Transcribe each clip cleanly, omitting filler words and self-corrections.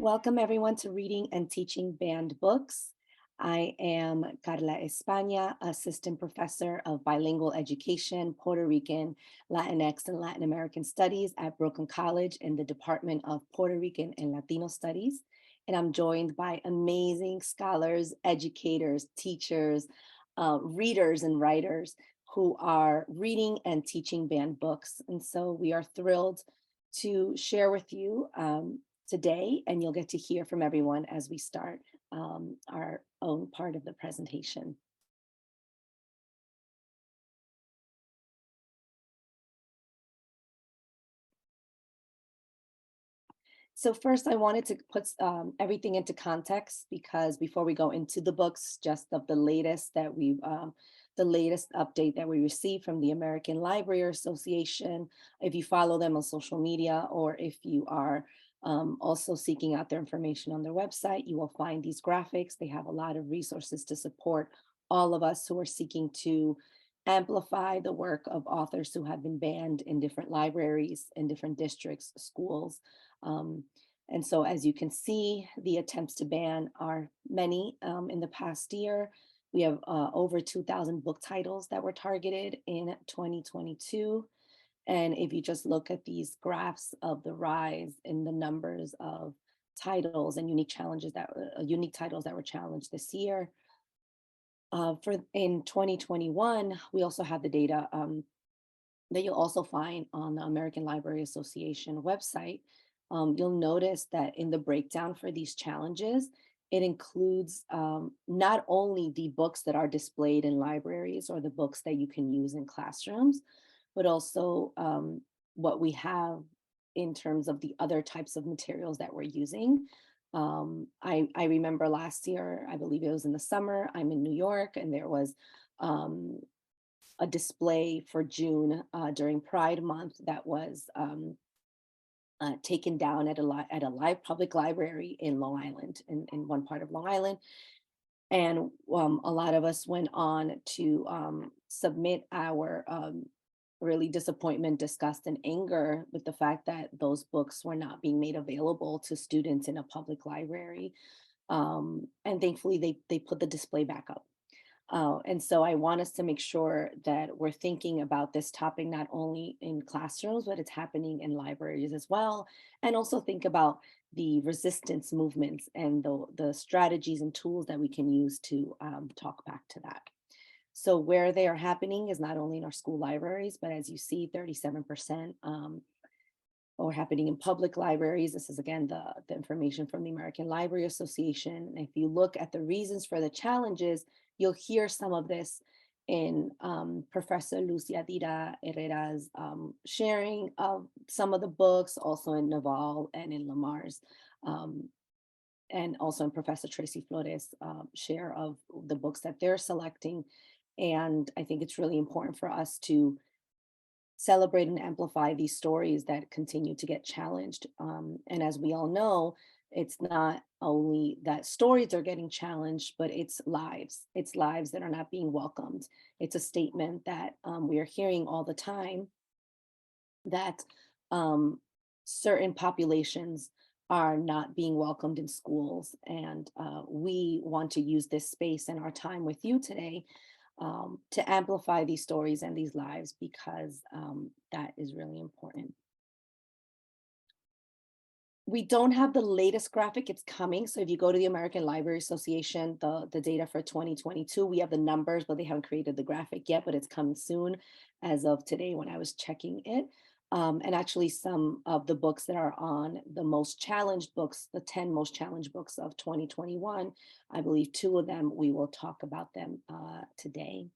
Welcome everyone to Reading and Teaching Banned Books. I am Carla Espana, Assistant Professor of Bilingual Education, Puerto Rican, Latinx, and Latin American Studies at Brooklyn College in the Department of Puerto Rican and Latino Studies. And I'm joined by amazing scholars, educators, teachers, readers, and writers who are reading and teaching banned books. And so we are thrilled to share with you today, and you'll get to hear from everyone as we start our own part of the presentation. So first, I wanted to put everything into context because before we go into the books, just of the latest the latest update that we received from the American Library Association. If you follow them on social media, or if you are also seeking out their information on their website, you will find these graphics. They have a lot of resources to support all of us who are seeking to amplify the work of authors who have been banned in different libraries, in different districts, schools. Um, and so as you can see, the attempts to ban are many in the past year. We have over 2,000 book titles that were targeted in 2022. And if you just look at these graphs of the rise in the numbers of titles and unique titles that were challenged this year, for in 2021, we also have the data that you'll also find on the American Library Association website. You'll notice that in the breakdown for these challenges, it includes not only the books that are displayed in libraries or the books that you can use in classrooms, but also what we have in terms of the other types of materials that we're using. I remember last year, I believe it was in the summer, I'm in New York, and there was a display for June during Pride Month that was taken down at a public library in Long Island, in one part of Long Island. And a lot of us went on to submit our really disappointment, disgust, and anger with the fact that those books were not being made available to students in a public library. And thankfully, they put the display back up. And so I want us to make sure that we're thinking about this topic not only in classrooms, but it's happening in libraries as well. And also think about the resistance movements and the strategies and tools that we can use to talk back to that. So where they are happening is not only in our school libraries, but as you see, 37% are happening in public libraries. This is again the information from the American Library Association. And if you look at the reasons for the challenges, you'll hear some of this in Professor Yadira Herrera's sharing of some of the books, also in Nawal and in LaMar's, and also in Professor Tracey Flores' share of the books that they're selecting. And I think it's really important for us to celebrate and amplify these stories that continue to get challenged. And as we all know, it's not only that stories are getting challenged, but it's lives that are not being welcomed. It's a statement that we are hearing all the time, that certain populations are not being welcomed in schools. And we want to use this space and our time with you today to amplify these stories and these lives, because that is really important. We don't have the latest graphic, it's coming. So if you go to the American Library Association, the data for 2022, we have the numbers, but they haven't created the graphic yet, but it's coming soon as of today when I was checking it. And actually some of the books that are on the most challenged books, the 10 most challenged books of 2021, I believe 2 of them, we will talk about them today.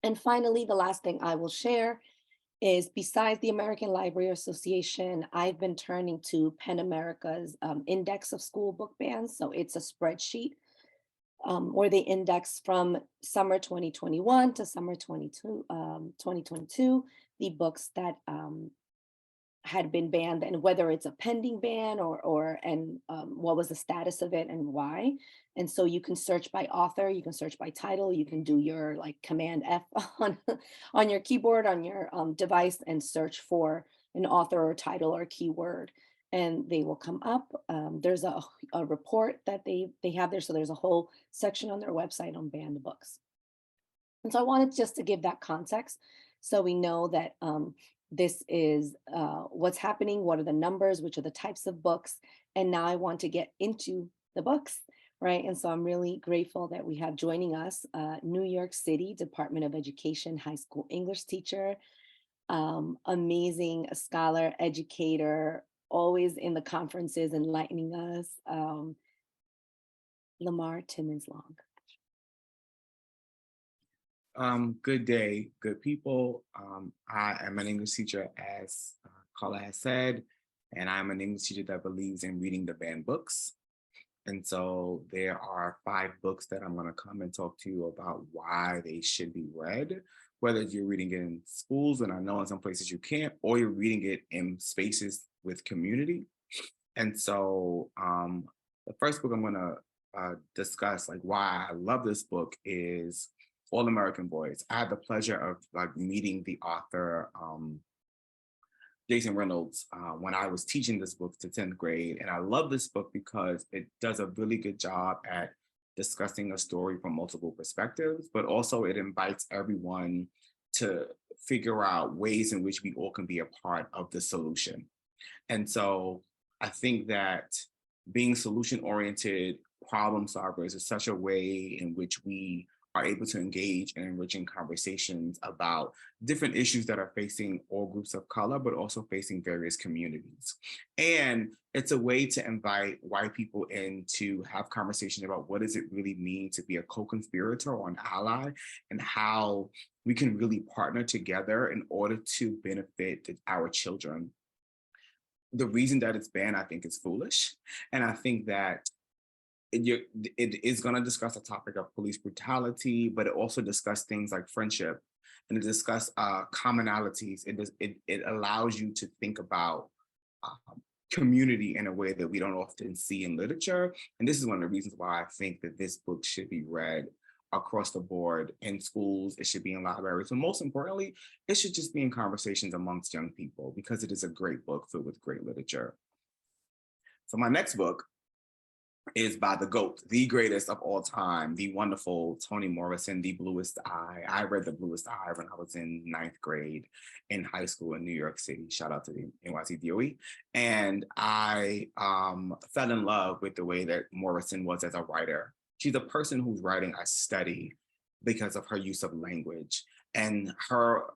And finally, the last thing I will share is, besides the American Library Association, I've been turning to PEN America's Index of School Book Bans. So it's a spreadsheet where they index from summer 2021 to summer 2022, the books that had been banned, and whether it's a pending ban or what was the status of it and why. And so you can search by author, you can search by title, you can do your like Command F on your keyboard, on your device, and search for an author or title or keyword. and they will come up. There's a report that they have there. So there's a whole section on their website on banned books. And so I wanted just to give that context so we know that this is what's happening, what are the numbers, which are the types of books. And now I want to get into the books, right? And so I'm really grateful that we have joining us New York City Department of Education high school English teacher, amazing scholar, educator, always in the conferences enlightening us, LaMar Timmons-Long. Good day, good people. I am an English teacher, as Carla has said, and I'm an English teacher that believes in reading the banned books. And so there are 5 books that I'm going to come and talk to you about why they should be read, whether you're reading it in schools, and I know in some places you can't, or you're reading it in spaces with community. And so the first book I'm going to discuss, like why I love this book, is All American Boys. I had the pleasure of meeting the author, Jason Reynolds, when I was teaching this book to 10th grade. And I love this book because it does a really good job at discussing a story from multiple perspectives, but also it invites everyone to figure out ways in which we all can be a part of the solution. And so I think that being solution-oriented problem solvers is such a way in which we are able to engage in enriching conversations about different issues that are facing all groups of color, but also facing various communities. And it's a way to invite white people in to have conversations about what does it really mean to be a co-conspirator or an ally, and how we can really partner together in order to benefit our children. The reason that it's banned, I think, is foolish. And I think that it is going to discuss the topic of police brutality, but it also discuss things like friendship, and it discuss commonalities. It allows you to think about community in a way that we don't often see in literature. And this is one of the reasons why I think that this book should be read across the board in schools. It should be in libraries, but most importantly, it should just be in conversations amongst young people, because it is a great book filled with great literature. So my next book is by the GOAT, the greatest of all time, the wonderful Toni Morrison, The Bluest Eye. I read The Bluest Eye when I was in 9th grade in high school in New York City. Shout out to the NYC DOE. And I fell in love with the way that Morrison was as a writer. She's a person whose writing I study because of her use of language, and her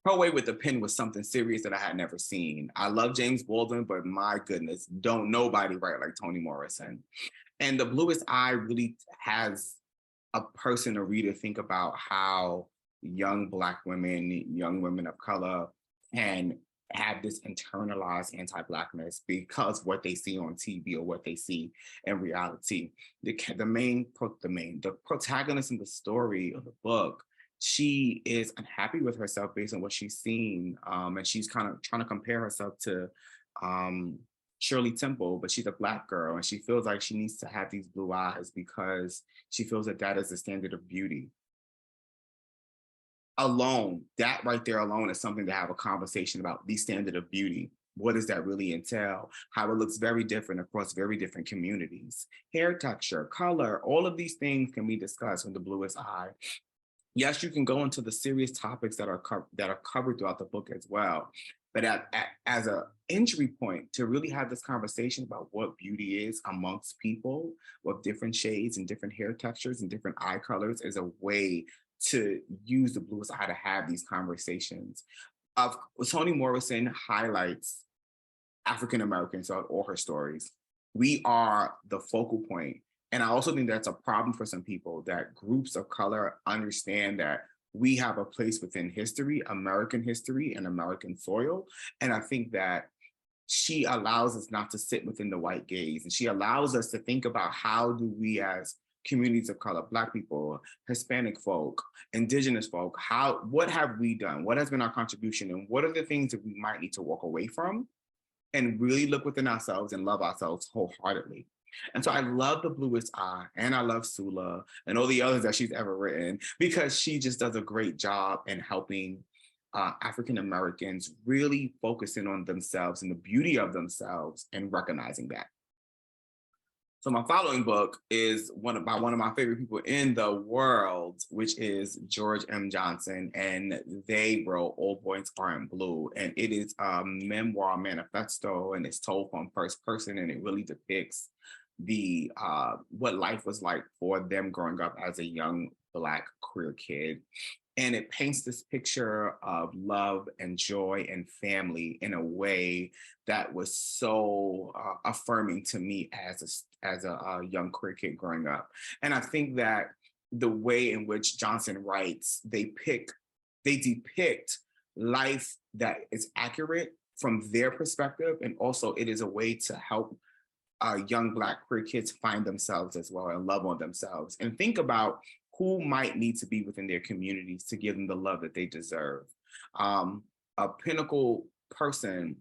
way with the pen was something serious that I had never seen. I love James Baldwin, but my goodness, don't nobody write like Toni Morrison. And The Bluest Eye really has a person, a reader, think about how young Black women, young women of color, can have this internalized anti-Blackness because what they see on TV or what they see in reality. The protagonist in the story of the book, she is unhappy with herself based on what she's seen. And she's kind of trying to compare herself to Shirley Temple, but she's a Black girl, and she feels like she needs to have these blue eyes because she feels that that is the standard of beauty. Alone, that right there alone is something to have a conversation about, the standard of beauty. What does that really entail? How it looks very different across very different communities. Hair texture, color, all of these things can be discussed in The Bluest Eye. Yes, you can go into the serious topics that are covered throughout the book as well. But as an entry point to really have this conversation about what beauty is amongst people with different shades and different hair textures and different eye colors, is a way to use The Bluest Eye to have these conversations. Toni Morrison highlights African Americans throughout all her stories. We are the focal point. And I also think that's a problem for some people, that groups of color understand that we have a place within history, American history and American soil. And I think that she allows us not to sit within the white gaze. And she allows us to think about, how do we as communities of color, Black people, Hispanic folk, Indigenous folk, what have we done? What has been our contribution? And what are the things that we might need to walk away from and really look within ourselves and love ourselves wholeheartedly? And so I love The Bluest Eye, and I love Sula and all the others that she's ever written, because she just does a great job in helping African Americans really focusing on themselves and the beauty of themselves and recognizing that. So my following book is by one of my favorite people in the world, which is George M. Johnson, and they wrote All Boys Aren't Blue. And it is a memoir manifesto, and it's told from first person, and it really depicts the what life was like for them growing up as a young Black queer kid. And it paints this picture of love and joy and family in a way that was so affirming to me as a young queer kid growing up. And I think that the way in which Johnson writes, they depict life that is accurate from their perspective, and also it is a way to help young Black queer kids find themselves as well and love on themselves and think about who might need to be within their communities to give them the love that they deserve. A pinnacle person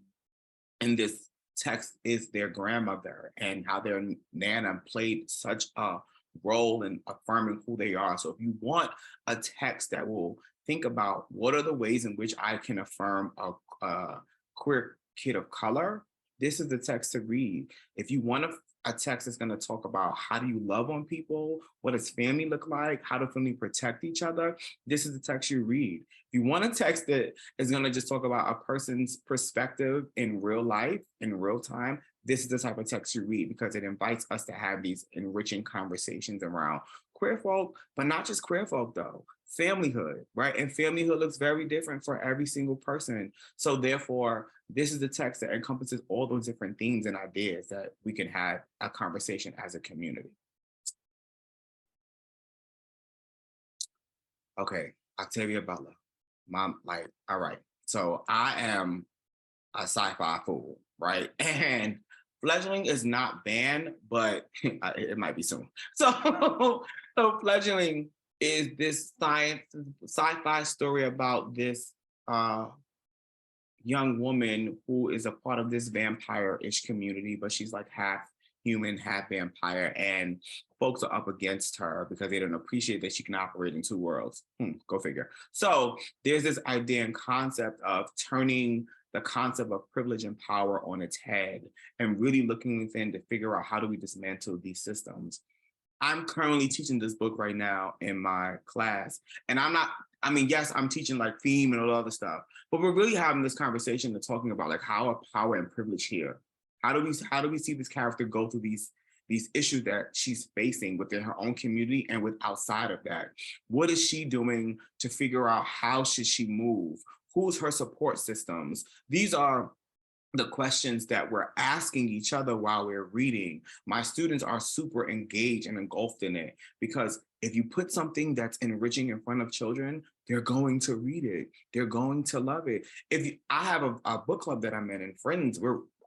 in this text is their grandmother, and how their Nana played such a role in affirming who they are. So if you want a text that will think about what are the ways in which I can affirm a queer kid of color, this is the text to read. If you want a text that's going to talk about how do you love on people, what does family look like, how do family protect each other, this is the text you read. If you want a text that is going to just talk about a person's perspective in real life, in real time, this is the type of text you read, because it invites us to have these enriching conversations around queer folk, but not just queer folk though, familyhood, right? And familyhood looks very different for every single person. So therefore, this is the text that encompasses all those different themes and ideas that we can have a conversation as a community. Okay, Octavia Butler. Mom, like, all right. So I am a sci-fi fool, right? And fledgling is not banned, but it might be soon. So fledgling is this sci-fi story about this young woman who is a part of this vampire-ish community, but she's like half human, half vampire, and folks are up against her because they don't appreciate that she can operate in two worlds. Go figure. So there's this idea and concept of turning the concept of privilege and power on its head and really looking within to figure out how do we dismantle these systems. I'm currently teaching this book right now in my class, and yes, I'm teaching like theme and all other stuff, but we're really having this conversation and talking about like how are power and privilege here? How do we see this character go through these issues that she's facing within her own community and with outside of that? What is she doing to figure out how should she move? Who's her support systems? These are the questions that we're asking each other while we're reading. My students are super engaged and engulfed in it, because if you put something that's enriching in front of children, they're going to read it. They're going to love it. I have a book club that I'm in, and friends,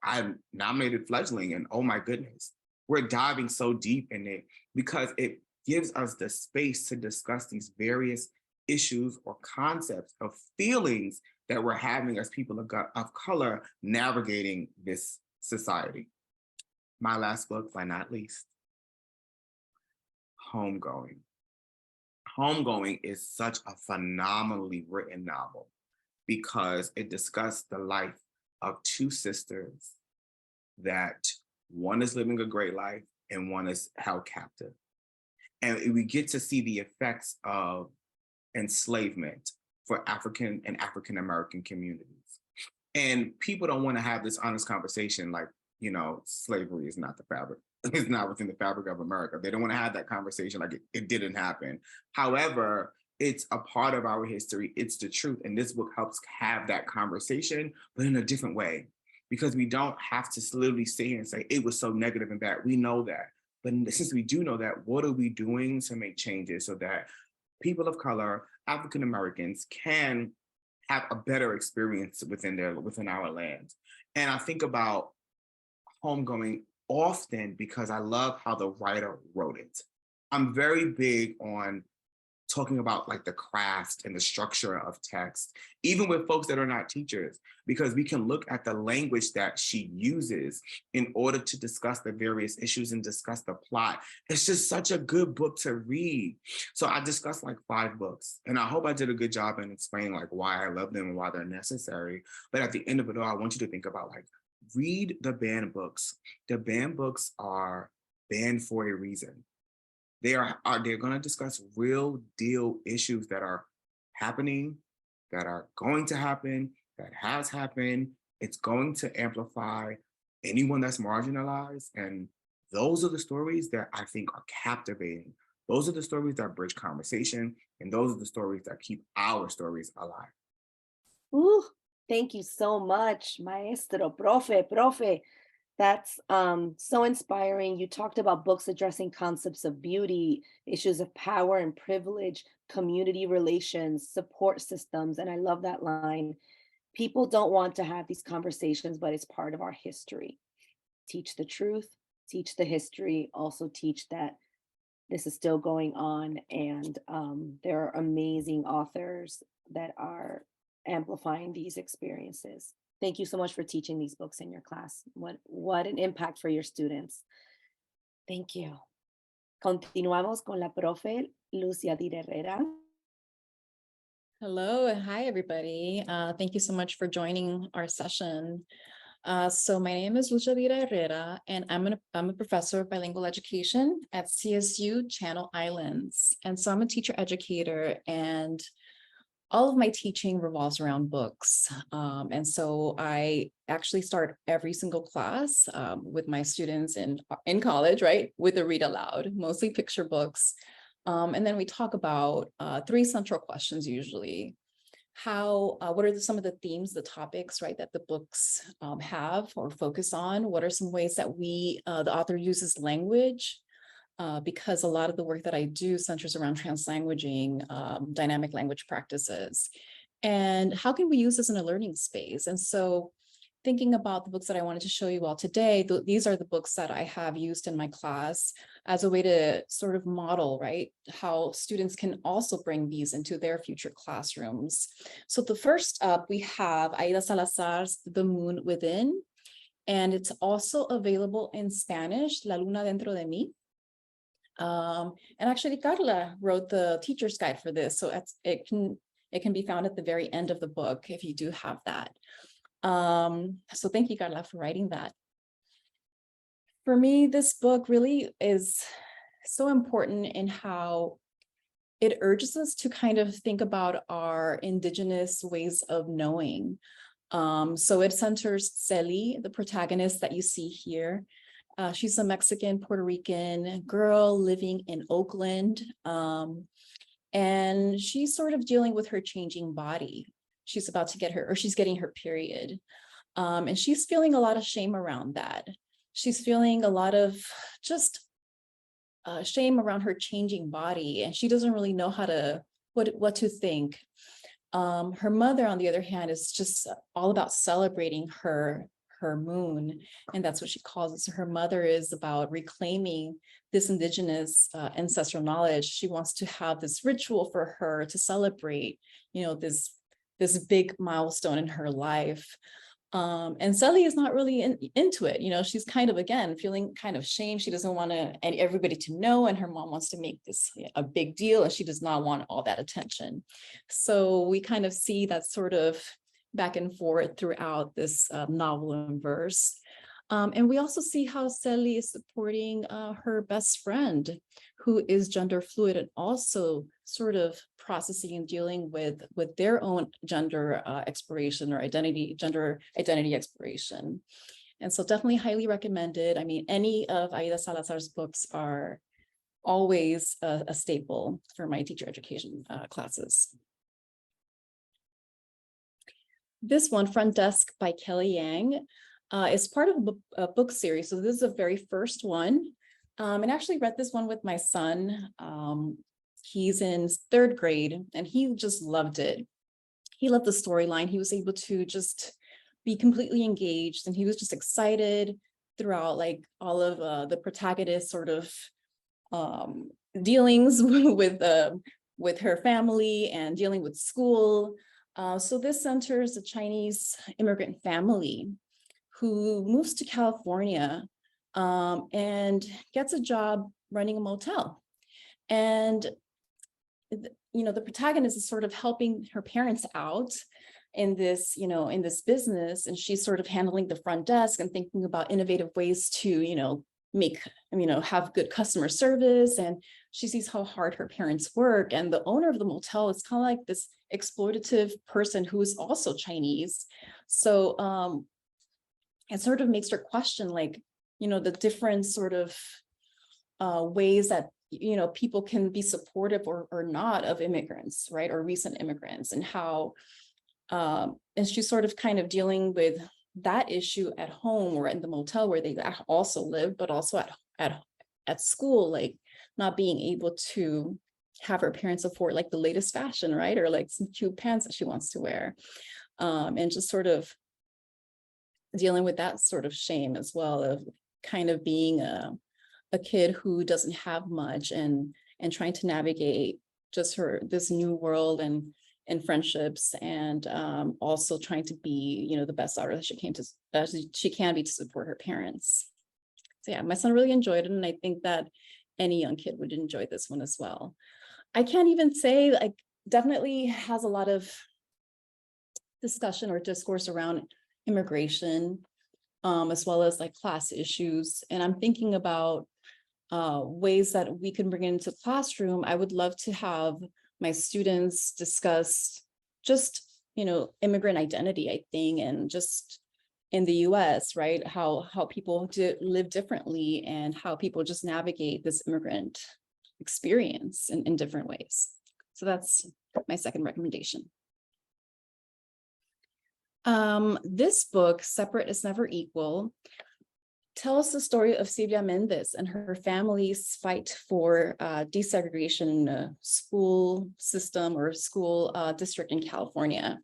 I nominated fledgling, and oh my goodness, we're diving so deep in it because it gives us the space to discuss these various issues or concepts of feelings that we're having as people of color navigating this society. My last book, but not least, Homegoing. Homegoing is such a phenomenally written novel because it discussed the life of two sisters that one is living a great life and one is held captive. And we get to see the effects of enslavement for African and African-American communities. And people don't want to have this honest conversation like, slavery is not the fabric. It's not within the fabric of America. They don't want to have that conversation like it didn't happen. However, it's a part of our history. It's the truth. And this book helps have that conversation, but in a different way, because we don't have to literally sit here and say it was so negative and bad. We know that. But since we do know that, what are we doing to make changes so that people of color, African Americans, can have a better experience within our land? And I think about Homegoing often because I love how the writer wrote it. I'm very big on talking about like the craft and the structure of text, even with folks that are not teachers, because we can look at the language that she uses in order to discuss the various issues and discuss the plot. It's just such a good book to read. So I discussed like 5 books, and I hope I did a good job in explaining like why I love them and why they're necessary. But at the end of it all, I want you to think about like, read the banned books. The banned books are banned for a reason. They're going to discuss real deal issues that are happening, that are going to happen, that has happened. It's going to amplify anyone that's marginalized. And those are the stories that I think are captivating. Those are the stories that bridge conversation. And those are the stories that keep our stories alive. Ooh, thank you so much, maestro, profe. That's so inspiring. You talked about books addressing concepts of beauty, issues of power and privilege, community relations, support systems. And I love that line. People don't want to have these conversations, but it's part of our history. Teach the truth, teach the history, also teach that this is still going on. And there are amazing authors that are amplifying these experiences. Thank you so much for teaching these books in your class. What an impact for your students. Thank you. Continuamos con la profe Luz Yadira Herrera. Hello, and hi, everybody. Thank you so much for joining our session. So my name is Yadira Herrera, and I'm a professor of bilingual education at CSU Channel Islands. And so I'm a teacher educator, and all of my teaching revolves around books. And so I actually start every single class with my students in college, right, with a read aloud, mostly picture books. And then we talk about 3 central questions usually. What are some of the themes, the topics, right, that the books have or focus on? What are some ways that the author uses language? Because a lot of the work that I do centers around translanguaging, dynamic language practices. And how can we use this in a learning space? And so thinking about the books that I wanted to show you all today, these are the books that I have used in my class as a way to sort of model, right, how students can also bring these into their future classrooms. So the first up, we have Aida Salazar's The Moon Within, and it's also available in Spanish, La Luna Dentro de Mí. And actually Carla wrote the teacher's guide for this, so it can be found at the very end of the book if you do have that. So thank you, Carla, for writing that. For me, this book really is so important in how it urges us to kind of think about our indigenous ways of knowing. So it centers Celi, the protagonist that you see here. She's a Mexican, Puerto Rican girl living in Oakland. And she's sort of dealing with her changing body. She's about to she's getting her period. And she's feeling a lot of shame around that. She's feeling a lot of just shame around her changing body, and she doesn't really know what to think. Her mother, on the other hand, is just all about celebrating her moon, and that's what she calls it. So her mother is about reclaiming this indigenous ancestral knowledge. She wants to have this ritual for her to celebrate, this big milestone in her life. And Sally is not really into it. She's kind of, again, feeling kind of shame. She doesn't want everybody to know, and her mom wants to make this a big deal, and she does not want all that attention. So we kind of see that sort of back and forth throughout this novel and verse. And we also see how Sally is supporting her best friend, who is gender fluid, and also sort of processing and dealing with their own gender exploration or gender identity exploration. And so definitely highly recommended. I mean, any of Aida Salazar's books are always a staple for my teacher education classes. This one, Front Desk by Kelly Yang, is part of a book series. So this is the very first one. And I actually read this one with my son. He's in 3rd grade, and he just loved it. He loved the storyline. He was able to just be completely engaged, and he was just excited throughout like all of the protagonist's sort of dealings with with her family and dealing with school. So this centers a Chinese immigrant family who moves to California and gets a job running a motel. And the protagonist is sort of helping her parents out in this, in this business, and she's sort of handling the front desk and thinking about innovative ways to, have good customer service. And she sees how hard her parents work. And the owner of the motel is kind of like this exploitative person who is also Chinese. So it sort of makes her question, like, the different sort of ways that people can be supportive or not of immigrants, right, or recent immigrants, and how and she's sort of kind of dealing with that issue at home or in the motel where they also live, but also at school, like not being able to have her parents afford like the latest fashion, right, or like some cute pants that she wants to wear, and just sort of dealing with that sort of shame as well of kind of being a kid who doesn't have much and trying to navigate just this new world and friendships, and also trying to be, the best daughter that she can be to support her parents. So yeah, my son really enjoyed it, and I think that any young kid would enjoy this one as well. I can't even say, like, definitely has a lot of discussion or discourse around immigration, as well as like class issues. And I'm thinking about ways that we can bring it into classroom. I would love to have my students discuss just, immigrant identity, I think, and just in the US, right? How people live differently and how people just navigate this immigrant experience in different ways. So that's my second recommendation. This book, Separate is Never Equal, tells the story of Silvia Mendez and her family's fight for desegregation in a school system or school district in California.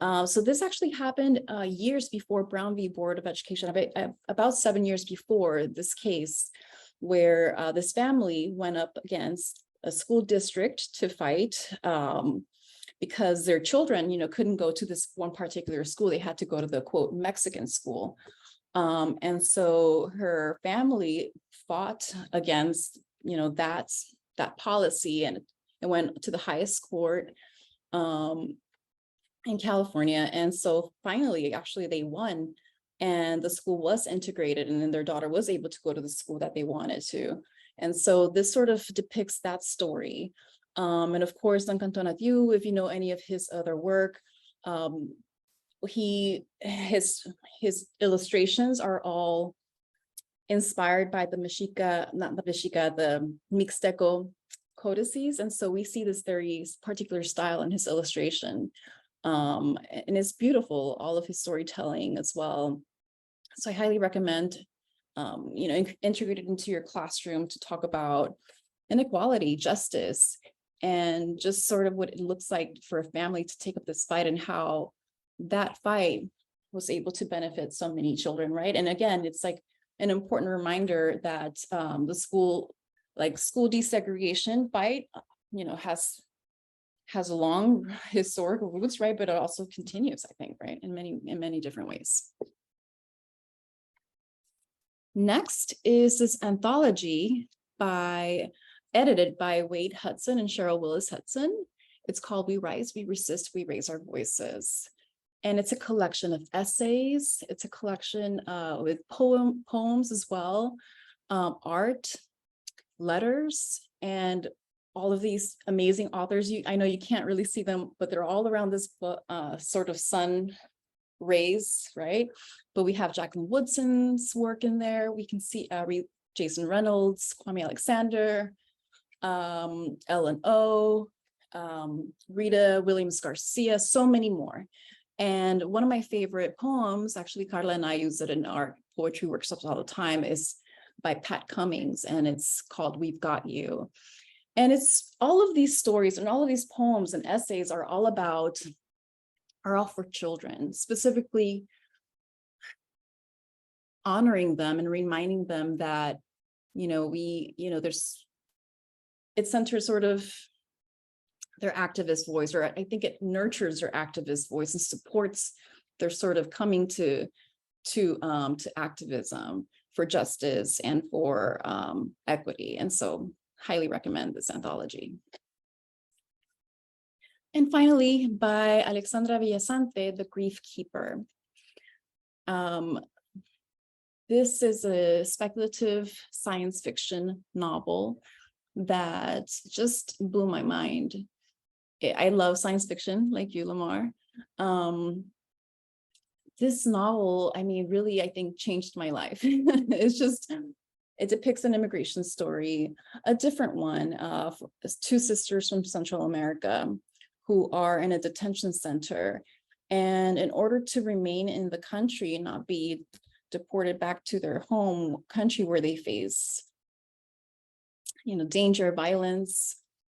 So this actually happened years before Brown v. Board of Education, about 7 years before this case, where this family went up against a school district to fight because their children, couldn't go to this one particular school. They had to go to the, quote, Mexican school. And so her family fought against, that policy, and it went to the highest court in California. And so finally, actually, they won, and the school was integrated, and then their daughter was able to go to the school that they wanted to. And so this sort of depicts that story. And of course, Duncan You, if you know any of his other work, his illustrations are all inspired by the Mixteco codices. And so we see this very particular style in his illustration. And it's beautiful, all of his storytelling as well. So I highly recommend, integrate it into your classroom to talk about inequality, justice, and just sort of what it looks like for a family to take up this fight and how that fight was able to benefit so many children, right? And again, it's like an important reminder that the school desegregation fight, has a long historical roots, right? But it also continues, I think, right, in many different ways. Next is this anthology edited by Wade Hudson and Cheryl Willis Hudson. It's called We Rise, We Resist, We Raise Our Voices. And it's a collection of essays. It's a collection with poems as well, art, letters, and all of these amazing authors. I know you can't really see them, but they're all around this sort of sun rays, right? But we have Jacqueline Woodson's work in there. We can see Jason Reynolds, Kwame Alexander, Ellen O, Rita Williams Garcia, so many more. And one of my favorite poems, actually, Carla and I use it in our poetry workshops all the time, is by Pat Cummings, and it's called We've Got You. And it's all of these stories and all of these poems and essays are all for children, specifically honoring them and reminding them that, it centers sort of their activist voice, or I think it nurtures their activist voice and supports their sort of coming to activism for justice and for equity. And so highly recommend this anthology. And finally, by Alexandra Villasante, The Grief Keeper. This is a speculative science fiction novel that just blew my mind. I love science fiction, like you, LaMar. This novel, I mean, really, I think changed my life. It depicts an immigration story, a different one, two sisters from Central America who are in a detention center. And in order to remain in the country and not be deported back to their home country where they face, danger, violence,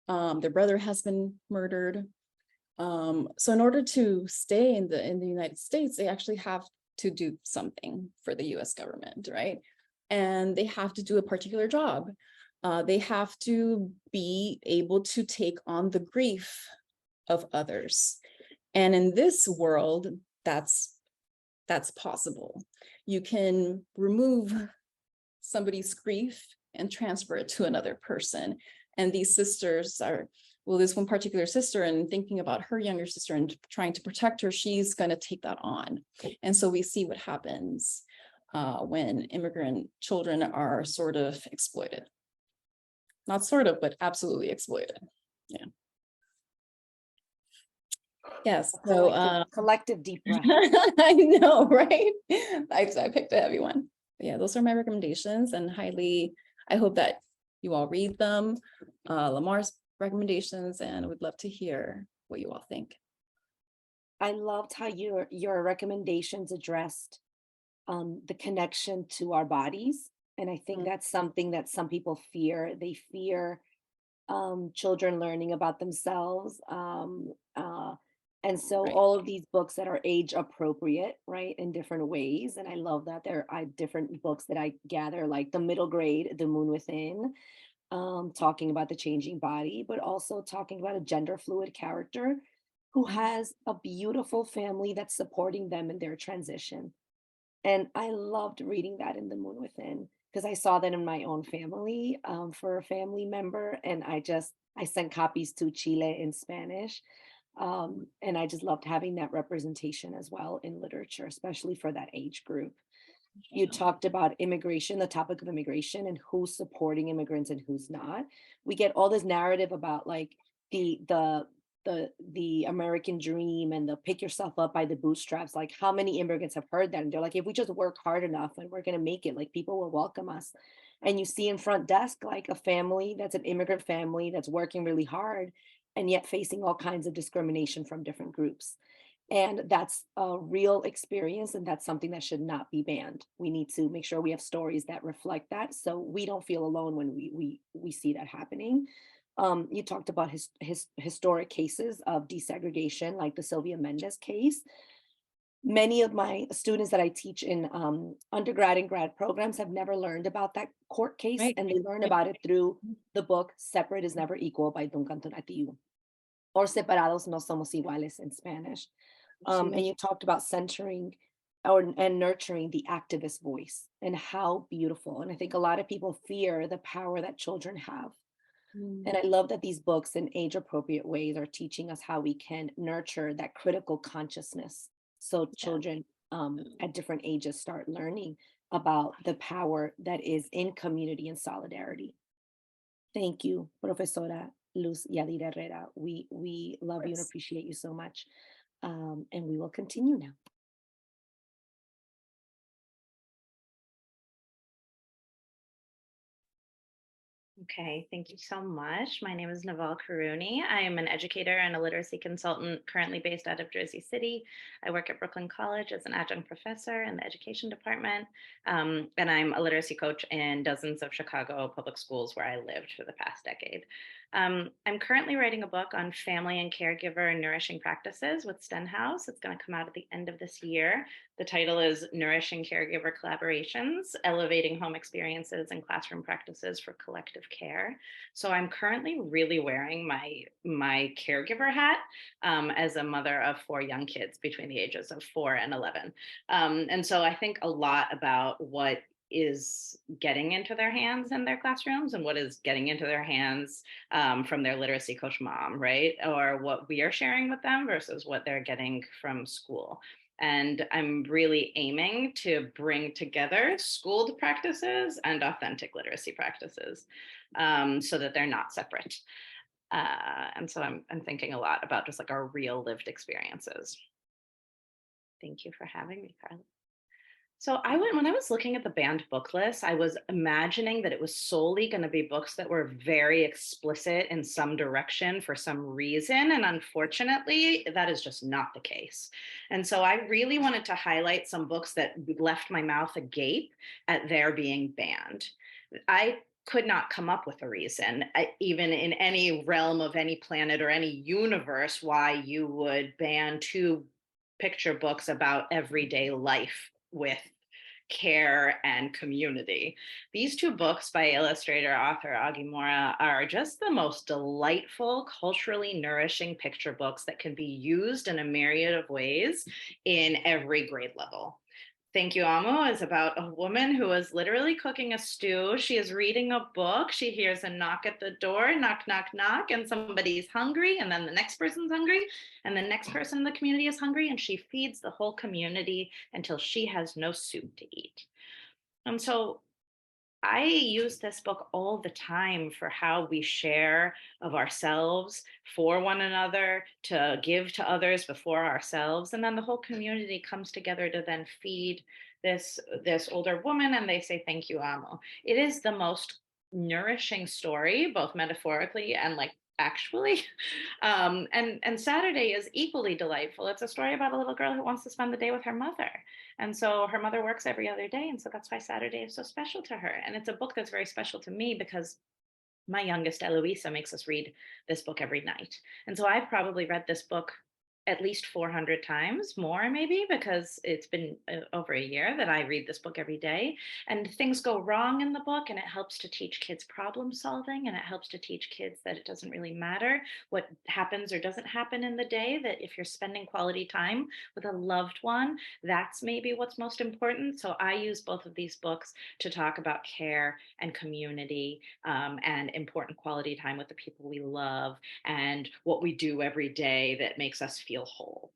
their brother has been murdered. So in order to stay in the United States, they actually have to do something for the US government, right? And they have to do a particular job. They have to be able to take on the grief of others. And in this world, that's possible. You can remove somebody's grief and transfer it to another person. And these sisters are, well, this one particular sister, and thinking about her younger sister and trying to protect her, she's going to take that on. And so we see what happens when immigrant children are sort of exploited. Not sort of, but absolutely exploited. Yeah. Yes. So collective deep breath. I know, right? I picked a heavy one. But yeah, those are my recommendations, and I hope that you all read them. LaMar's recommendations, and would love to hear what you all think. I loved how your recommendations addressed the connection to our bodies. And I think that's something that some people fear. They fear children learning about themselves. And so Right. all of these books that are age appropriate, right, in different ways. And I love that there are different books that I gather, like the middle grade, The Moon Within, talking about the changing body, but also talking about a gender fluid character who has a beautiful family that's supporting them in their transition. And I loved reading that in The Moon Within because I saw that in my own family for a family member. And I sent copies to Chile in Spanish. And I just loved having that representation as well in literature, especially for that age group. You talked about immigration, the topic of immigration and who's supporting immigrants and who's not. We get all this narrative about like the American dream and the pick yourself up by the bootstraps. Like how many immigrants have heard that? And they're like, if we just work hard enough and we're going to make it, like people will welcome us. And you see in front desk, like a family that's an immigrant family that's working really hard and yet facing all kinds of discrimination from different groups. And that's a real experience, and that's something that should not be banned. We need to make sure we have stories that reflect that, so we don't feel alone when we see that happening. You talked about historic cases of desegregation, like the Sylvia Mendez case. Many of my students that I teach in undergrad and grad programs have never learned about that court case, Right. and they learn about it through the book Separate is Never Equal by Duncan Tonatiuh, or Separados no somos iguales in Spanish. And you talked about centering and nurturing the activist voice and how beautiful. And I think a lot of people fear the power that children have. And I love that these books in age appropriate ways are teaching us how we can nurture that critical consciousness. So children at different ages start learning about the power that is in community and solidarity. Thank you, Profesora Luz Yadira Herrera. We love you and appreciate you so much. And we will continue now. Okay, thank you so much. My name is Nawal Qarooni. I am an educator and a literacy consultant currently based out of Jersey City. I work at Brooklyn College as an adjunct professor in the education department. And I'm a literacy coach in dozens of Chicago public schools where I lived for the past decade. I'm currently writing a book on family and caregiver and nourishing practices with Stenhouse. It's going to come out at the end of this year. The title is Nourishing Caregiver Collaborations, Elevating Home Experiences and Classroom Practices for Collective Care. So I'm currently really wearing my caregiver hat as a mother of 4 young kids between the ages of 4 and 11. And so I think a lot about what is getting into their hands in their classrooms and what is getting into their hands from their literacy coach mom, right? Or what we are sharing with them versus what they're getting from school. And I'm really aiming to bring together schooled practices and authentic literacy practices so that they're not separate. And so I'm thinking a lot about just like our real lived experiences. Thank you for having me, Carla. So when I was looking at the banned book list, I was imagining that it was solely going to be books that were very explicit in some direction for some reason. And unfortunately, that is just not the case. And so I really wanted to highlight some books that left my mouth agape at their being banned. I could not come up with a reason, even in any realm of any planet or any universe, why you would ban 2 picture books about everyday life with care and community. These 2 books by illustrator author Agimura are just the most delightful, culturally nourishing picture books that can be used in a myriad of ways in every grade level. Thank You, Amo is about a woman who is literally cooking a stew. She is reading a book. She hears a knock at the door, knock, knock, knock, and somebody's hungry. And then the next person's hungry. And the next person in the community is hungry. And she feeds the whole community until she has no soup to eat. And so I use this book all the time for how we share of ourselves for one another, to give to others before ourselves. And then the whole community comes together to then feed this older woman, and they say, thank you, Amo. It is the most nourishing story, both metaphorically and like actually. And Saturday is equally delightful. It's a story about a little girl who wants to spend the day with her mother. And so her mother works every other day. And so that's why Saturday is so special to her. And it's a book that's very special to me because my youngest, Eloisa, makes us read this book every night. And so I've probably read this book at least 400 times, more maybe, because it's been over a year that I read this book every day. And things go wrong in the book, and it helps to teach kids problem solving, and it helps to teach kids that it doesn't really matter what happens or doesn't happen in the day, that if you're spending quality time with a loved one, that's maybe what's most important. So I use both of these books to talk about care and community and important quality time with the people we love and what we do every day that makes us feel whole.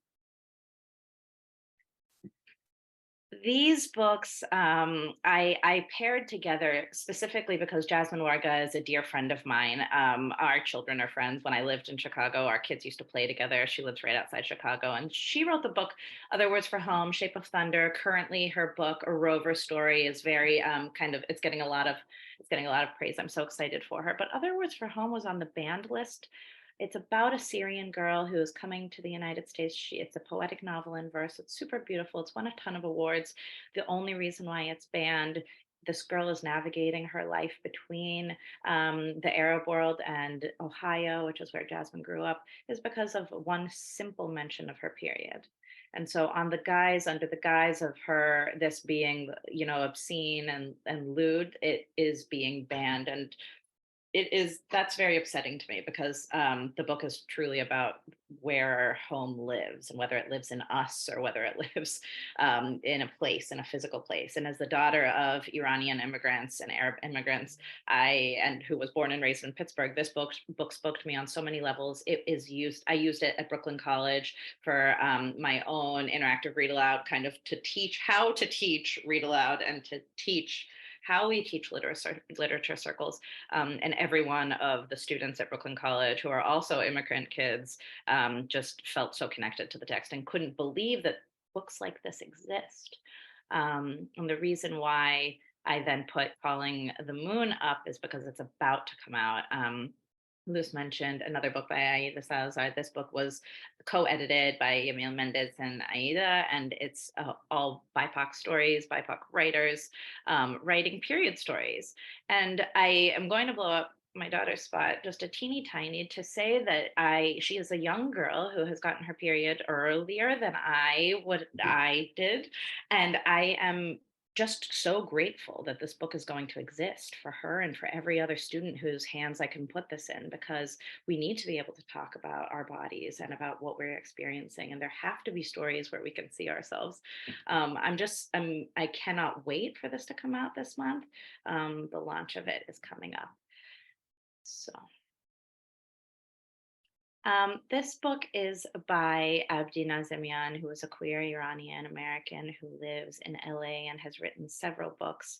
These books I paired together specifically because Jasmine Warga is a dear friend of mine. Our children are friends. When I lived in Chicago, our kids used to play together. She lives right outside Chicago. And she wrote the book, Other Words for Home, Shape of Thunder. Currently, her book, A Rover Story, is very it's getting a lot of praise. I'm so excited for her. But Other Words for Home was on the banned list. It's about a Syrian girl who is coming to the United States. It's a poetic novel in verse. It's super beautiful. It's won a ton of awards. The only reason why it's banned, this girl is navigating her life between the Arab world and Ohio, which is where Jasmine grew up, is because of one simple mention of her period. And so under the guise of her, this being, obscene and lewd, it is being banned. And that's very upsetting to me because the book is truly about where home lives and whether it lives in us or whether it lives in a physical place. And as the daughter of Iranian immigrants and Arab immigrants, and who was born and raised in Pittsburgh, this book spoke to me on so many levels. I used it at Brooklyn College for my own interactive read aloud, kind of to teach how to teach read aloud and to teach how we teach literature circles. And every one of the students at Brooklyn College who are also immigrant kids just felt so connected to the text and couldn't believe that books like this exist. And the reason why I then put Calling the Moon up is because it's about to come out. Luz mentioned another book by Aida Salazar. This book was co-edited by Yamil Mendez and Aida, and it's all BIPOC stories, BIPOC writers writing period stories. And I am going to blow up my daughter's spot just a teeny tiny to say that she is a young girl who has gotten her period earlier than I did, and I am just so grateful that this book is going to exist for her and for every other student whose hands I can put this in, because we need to be able to talk about our bodies and about what we're experiencing, and there have to be stories where we can see ourselves. I cannot wait for this to come out this month. The launch of it is coming up. So this book is by Abdi Nazemian, who is a queer Iranian American who lives in LA and has written several books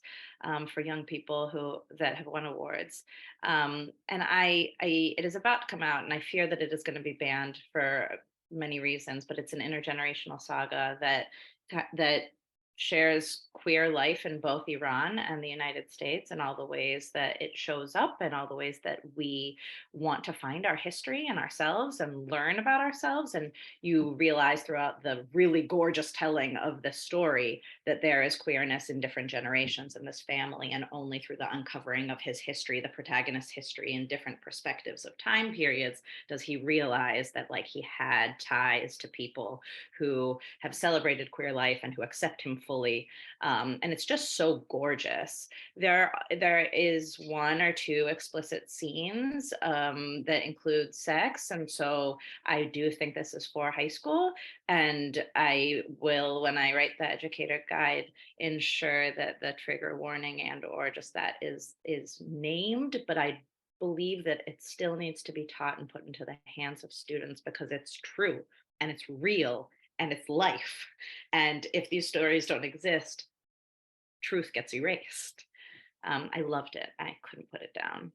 for young people that have won awards. And it is about to come out, and I fear that it is going to be banned for many reasons. But it's an intergenerational saga that shares queer life in both Iran and the United States, and all the ways that it shows up, and all the ways that we want to find our history and ourselves and learn about ourselves. And you realize throughout the really gorgeous telling of the story that there is queerness in different generations in this family, and only through the uncovering of his history, the protagonist's history in different perspectives of time periods, does he realize that like he had ties to people who have celebrated queer life and who accept him fully. And it's just so gorgeous. There is one or two explicit scenes that include sex, and so I do think this is for high school. And I will, when I write the educator guide, ensure that the trigger warning and/or just that is named. But I believe that it still needs to be taught and put into the hands of students, because it's true and it's real and it's life. And if these stories don't exist, truth gets erased. I loved it. I couldn't put it down.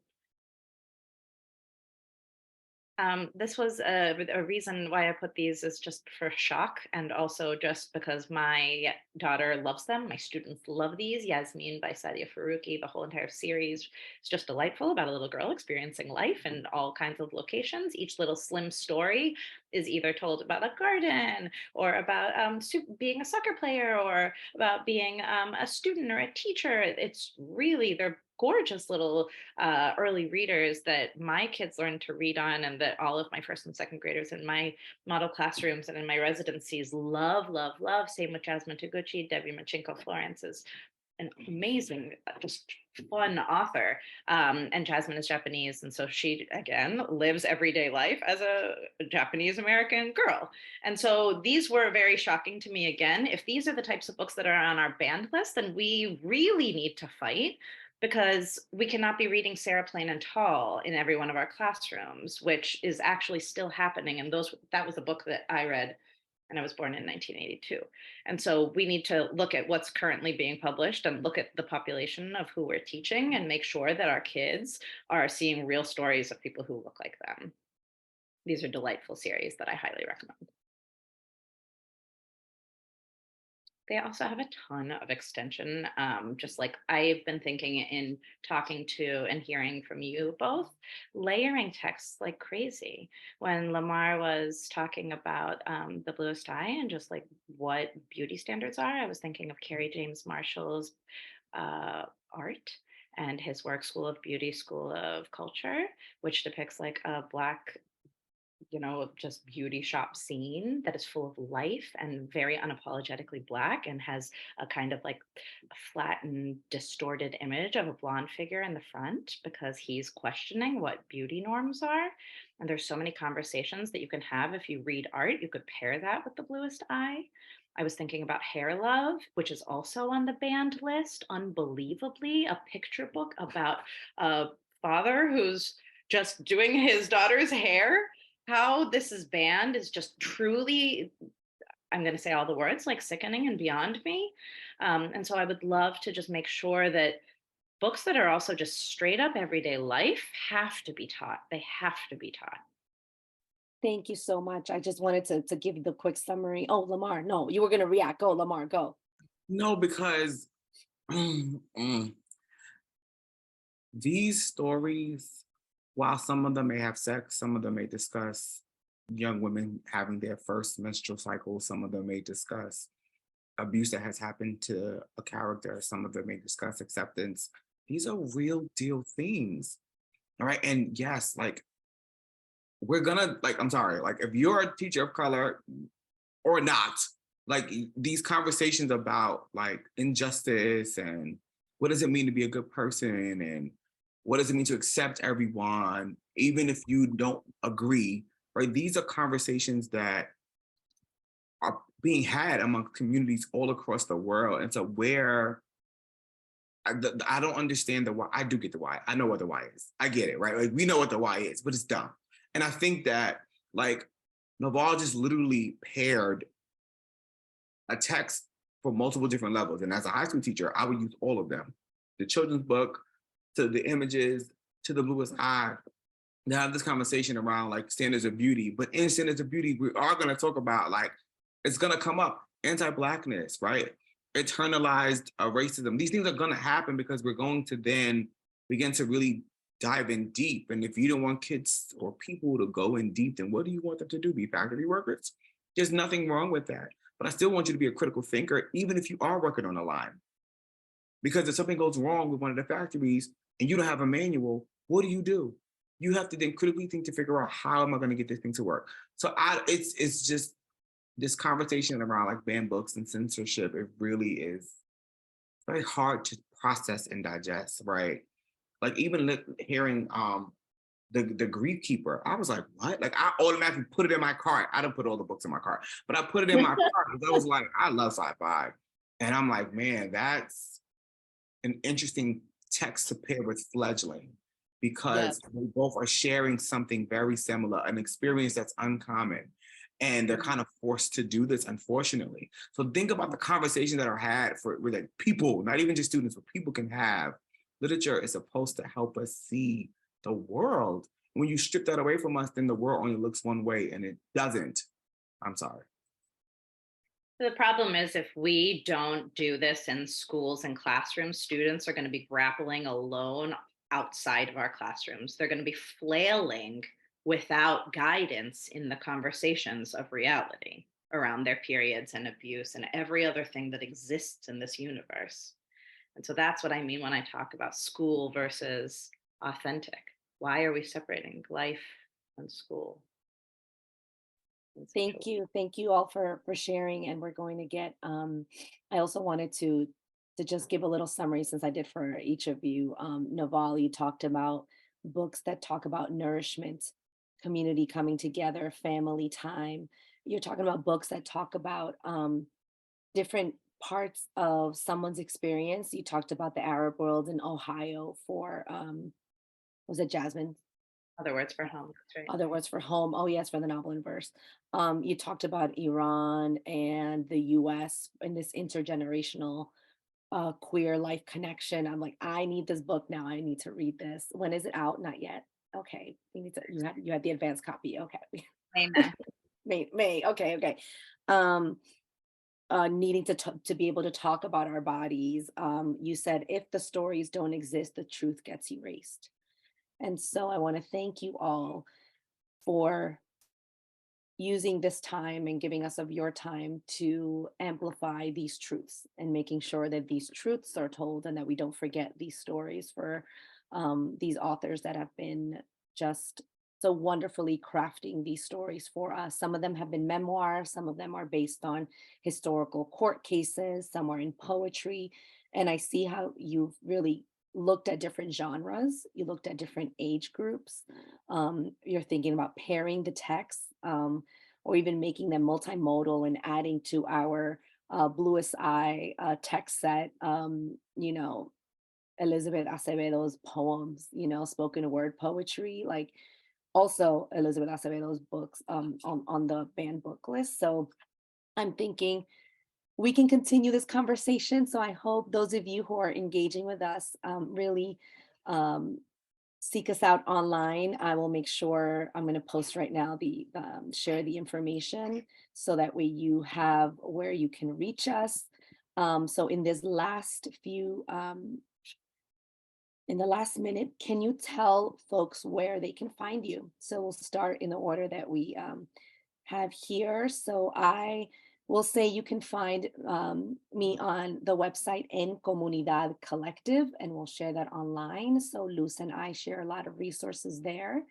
This was a reason why I put these, is just for shock, and also just because my daughter loves them. My students love these. Yasmin by Sadia Faruqi, the whole entire series is just delightful, about a little girl experiencing life in all kinds of locations. Each little slim story is either told about a garden, or about being a soccer player, or about being a student or a teacher. It's really, they're gorgeous little early readers that my kids learned to read on, and that all of my first and second graders in my model classrooms and in my residencies love, love, love. Same with Jasmine Taguchi. Debbie Machinko Florence is an amazing, just fun author. And Jasmine is Japanese, and so she, again, lives everyday life as a Japanese American girl. And so these were very shocking to me. Again, if these are the types of books that are on our banned list, then we really need to fight, because we cannot be reading Sarah Plain and Tall in every one of our classrooms, which is actually still happening. And that was a book that I read, and I was born in 1982. And so we need to look at what's currently being published and look at the population of who we're teaching, and make sure that our kids are seeing real stories of people who look like them. These are delightful series that I highly recommend. They also have a ton of extension. Just like I've been thinking in talking to and hearing from you both, layering texts like crazy. When LaMar was talking about the bluest eye and just like what beauty standards are, I was thinking of Kerry James Marshall's art and his work, School of Beauty, School of Culture, which depicts like a Black, just beauty shop scene that is full of life and very unapologetically Black, and has a kind of like flattened, distorted image of a blonde figure in the front, because he's questioning what beauty norms are. And there's so many conversations that you can have if you read art. You could pair that with The Bluest Eye. I was thinking about Hair Love, which is also on the banned list, unbelievably, a picture book about a father who's just doing his daughter's hair. How this is banned is just truly, I'm going to say all the words, like sickening and beyond me. And so I would love to just make sure that books that are also just straight up everyday life have to be taught. They have to be taught. Thank you so much. I just wanted to give you the quick summary. Oh, LaMar, no, you were going to react. Go, LaMar, go. No, because these stories, while some of them may have sex, some of them may discuss young women having their first menstrual cycle, some of them may discuss abuse that has happened to a character, some of them may discuss acceptance. These are real deal things. All right. And yes, like we're gonna, like, I'm sorry, like if you're a teacher of color or not, like these conversations about like injustice and what does it mean to be a good person and what does it mean to accept everyone, even if you don't agree, right? These are conversations that are being had among communities all across the world. And so where I don't understand the why. I do get the why. I know what the why is. I get it, right? Like we know what the why is, but it's dumb. And I think that like Nawal just literally paired a text for multiple different levels. And as a high school teacher, I would use all of them. The children's book, to the images, to the bluest eye. To have this conversation around like standards of beauty. But in standards of beauty, we are going to talk about like, it's going to come up, anti-Blackness, right? Internalized racism. These things are going to happen because we're going to then begin to really dive in deep. And if you don't want kids or people to go in deep, then what do you want them to do? Be factory workers? There's nothing wrong with that. But I still want you to be a critical thinker, even if you are working on a line. Because if something goes wrong with one of the factories and you don't have a manual, what do? You have to then critically think to figure out how am I going to get this thing to work. So it's just this conversation around like banned books and censorship. It really is very hard to process and digest, right? Like even hearing the grief keeper, I was like, what? Like I automatically put it in my cart. I don't put all the books in my cart, but I put it in my cart because I was like, I love sci-fi, and I'm like, man, that's an interesting text to pair with Fledgling because Yes. they both are sharing something very similar, an experience that's uncommon. And they're kind of forced to do this, unfortunately. So think about the conversations that are had with like people, not even just students, but people can have. Literature is supposed to help us see the world. When you strip that away from us, then the world only looks one way and it doesn't. I'm sorry. The problem is if we don't do this in schools and classrooms, students are going to be grappling alone outside of our classrooms. They're going to be flailing without guidance in the conversations of reality around their periods and abuse and every other thing that exists in this universe. And so that's what I mean when I talk about school versus authentic. Why are we separating life and school? Thank you all for sharing. And we're going to get. I also wanted to just give a little summary since I did for each of you. Nawal, you talked about books that talk about nourishment, community coming together, family time. You're talking about books that talk about different parts of someone's experience. You talked about the Arab world in Ohio for was it Jasmine? Other words for home. That's right. Other words for home. Oh, yes, for the novel and verse. You talked about Iran and the US and this intergenerational queer life connection. I'm like, I need this book now. I need to read this. When is it out? Not yet. Okay. You had the advanced copy. Okay. Amen. May. Okay, okay. Um, needing to be able to talk about our bodies. You said if the stories don't exist, the truth gets erased. And so I want to thank you all for using this time and giving us of your time to amplify these truths and making sure that these truths are told and that we don't forget these stories for these authors that have been just so wonderfully crafting these stories for us. Some of them have been memoirs, some of them are based on historical court cases, some are in poetry. And I see how you've really looked at different genres, you looked at different age groups. You're thinking about pairing the texts or even making them multimodal and adding to our bluest eye text set, Elizabeth Acevedo's poems, spoken word poetry, like also Elizabeth Acevedo's books on the banned book list. So I'm thinking we can continue this conversation. So I hope those of you who are engaging with us really seek us out online. I will make sure I'm going to post right now share the information so that way you have where you can reach us. So in this last few in the last minute, can you tell folks where they can find you? So we'll start in the order that we have here. So I will say you can find me on the website En Comunidad Collective, and we'll share that online. So Luz and I share a lot of resources there.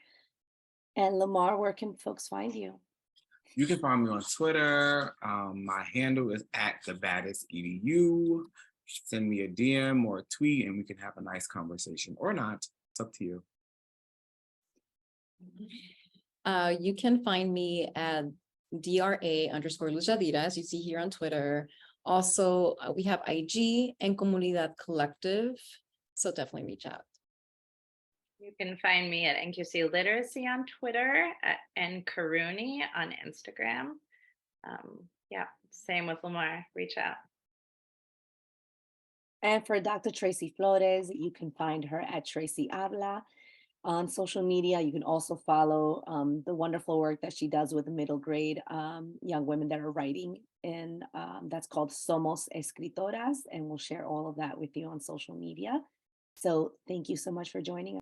And LaMar, where can folks find you? You can find me on Twitter. My handle is @thebaddestedu. Send me a DM or a tweet and we can have a nice conversation, or not. It's up to you. You can find me at DRA_Luz Yadira, as you see here on Twitter. Also, we have IG and Comunidad Collective. So definitely reach out. You can find me at NQC Literacy on Twitter and Qarooni on Instagram. Yeah, same with LaMar, reach out. And for Dr. Tracey Flores, you can find her at Tracey Habla on social media. You can also follow the wonderful work that she does with the middle grade young women that are writing. And that's called Somos Escritoras. And we'll share all of that with you on social media. So thank you so much for joining us.